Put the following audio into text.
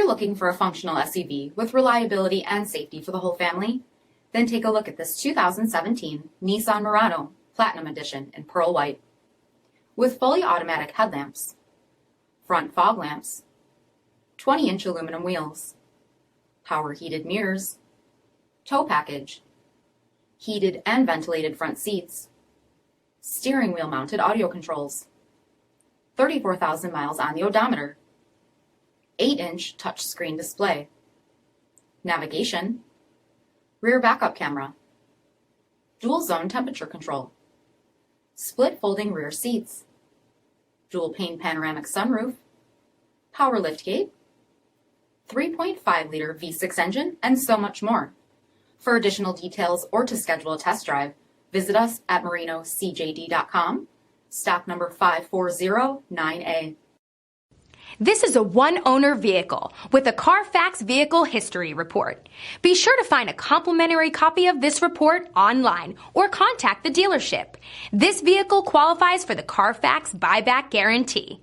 you're looking for a functional SUV with reliability and safety for the whole family, then take a look at this 2017 Nissan Murano Platinum Edition in pearl white. With fully automatic headlamps, front fog lamps, 20-inch aluminum wheels, power heated mirrors, tow package, heated and ventilated front seats, steering wheel mounted audio controls, 34,000 miles on the odometer, 8-inch touchscreen display, navigation, rear backup camera, dual zone temperature control, split folding rear seats, dual pane panoramic sunroof, power liftgate, 3.5-liter V6 engine, and so much more. For additional details or to schedule a test drive, visit us at marinocjd.com, stock number 5409A. This is a one-owner vehicle with a CARFAX Vehicle History Report. Be sure to find a complimentary copy of this report online or contact the dealership. This vehicle qualifies for the CARFAX Buyback Guarantee.